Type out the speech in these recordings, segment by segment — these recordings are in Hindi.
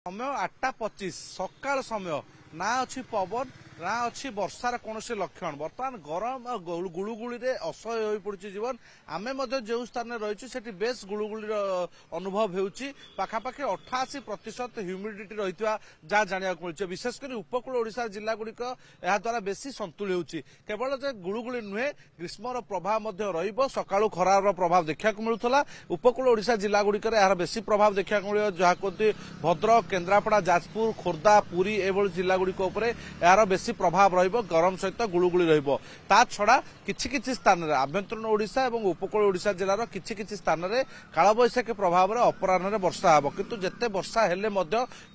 समय 8:25 सकाल समय ना अच्छी पवन ना अच्छी वर्षार कौन लक्षण बर्तमान गरम गुड़गुड़ी असह्य हो पड़ी जीवन आम जो स्थान रही से बेस गुड़गुड़ी अनुभव होखापाखि 88% ह्यूमिडिटी रही जहाँ जाना मिले विशेषकर उपकूल ओडिशा जिला गुड़िक द्वारा बेसी संतुली होवल गुड़गुड़ी नुहे ग्रीष्मर प्रभाव सका खरार प्रभाव देखा मिलूला उपकूल ओडिशा जिला गुड़िक यार बेसी प्रभाव देखा मिले जहाँ कहते भद्रक केन्द्रापड़ा जाजपुर खोर्धा पुरी एभली जिला गुड़िक यार बेसी प्रभाव गरम सहित गुड़गुड़ी ता छड़ा किछि स्थान में आभ्यंतरण ओडिशा और उपकूल ओडिशा जिलार किछि स्थान में कालबैशाखी प्रभाव में अपराह्न वर्षा हम किंतु जिते वर्षा हेले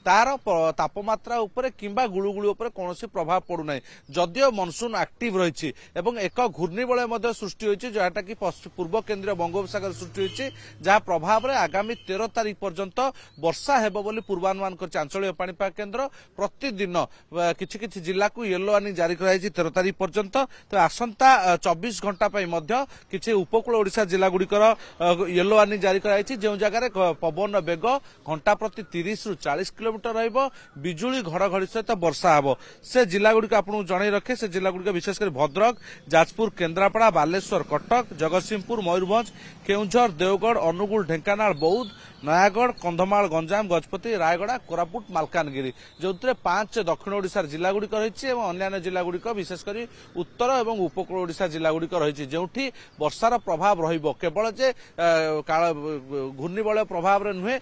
तार तापमात्रा उपरे किंबा गुड़गुड़ी उपरे कौन प्रभाव पड़ूना जदियो मनसून एक्टिव रही एक घूर्णिबलय सृष्टि होती जहाँटा कि पूर्व केन्द्रीय बंगोपसागर सृष्टि होती जहाँ प्रभाव में आगामी 13 तारिख पर्यंत वर्षा हेब बोली पूर्वानुमान कर आंचलिक पाणीपाग केन्द्र प्रतिदिन किछि जिला को येलो वार्निंग जारी कराई 13 तारिख पर्यंत तो आसंता 24 घंटा किसी उपकूल ओडिशा जिला गुड़िकर येलो वार्निंग जारी कराई जो जगह पवन बेग घंटा प्रति 30 ରୁ 40 किलोमीटर बिजुली घड़घड़ी सहित वर्षा हम से जिला गुड़िक आपको जन रखे से जिला गुड़िक विशेषकर भद्रक जाजपुर केन्द्रापड़ा बालेश्वर कटक जगतसिंहपुर मयूरभंज केउंझर देवगढ़ अनुगुल ढेंकानाल बौद्ध नयागढ़ कंधमाल गंजाम गजपति रायगड़ा कोरापुट मालकानगिरी जो 5 दक्षिण ओडिशा जिला गुड़िक रही अन्य जिला गुड़िक विशेषकर उत्तर और उपकूल ओडिशा जिला गुड़िक रही जो वर्षार प्रभाव केवल जे घूर्णिबलय प्रभाव नुहे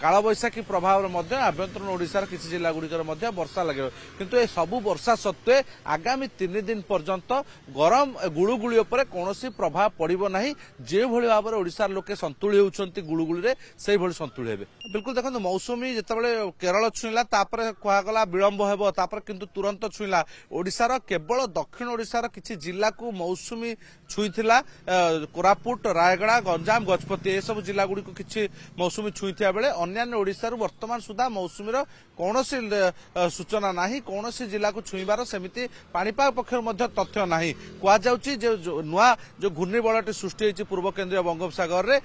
कालबैशाखी प्रभाव आभ्यंतरण ओडिशार किसी जिला गुड़िकर वर्षा लगे किंतु ए सबु वर्षा सत्वे आगामी 3 दिन पर्यंत गरम गुड़गुड़ी कौन प्रभाव पड़ो ना जो भाव में ओडिशार लोके संतुली होती गुड़गुड़ी से संतुली हे बिल्कुल देखो मौसुमी जितेबाला केरल छुईला कहगला विलंब हो किंतु तुरंत छुईला ओडिशार केवल दक्षिण ओडिशार किसी जिला को मौसुमी छुईला कोरापुट रायगड़ा गंजाम गजपति ए सब जिला गुड़ी किसी मौसुमी छुईथिया बेले अन्य ओडिशार वर्तमान सुधा मौसुमीर कौन सूचना ना कौन जिला को छुईबार सेमिति पाणीपाग पक्षर तथ्य ना कहुच्छी नुआ जो घूर्णिबलयटी सृष्टि होती पूर्व केन्द्रीय बंगोपसागर में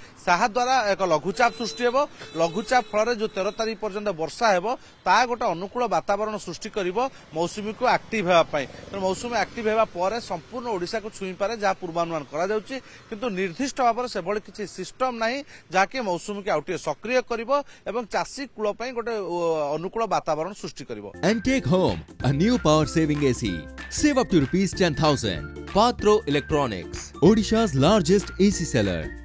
द्वारा एक लघुचाप सृष्टि हो लघुचाप फल जो 13 तारिख पर्यंत वर्षा हो ता गोटे अनुकूल वातावरण सृष्टि कर मौसुमी को एक्टिव होगापाई मौसुमी एक्टिव होगा संपूर्ण ओडिशा को छुई पारे जहाँ पूर्वानुमान किंतु निर्दिष्ट भाव में से किसी सिस्टम ना जहाँकि मौसुमी को आउटे सक्रिय कर चाषी कूल गोटे अनुकूल वातावरण सृष्टि कर And take home a new power saving AC. Save up to ₹10,000. Patro Electronics, Odisha's largest AC seller.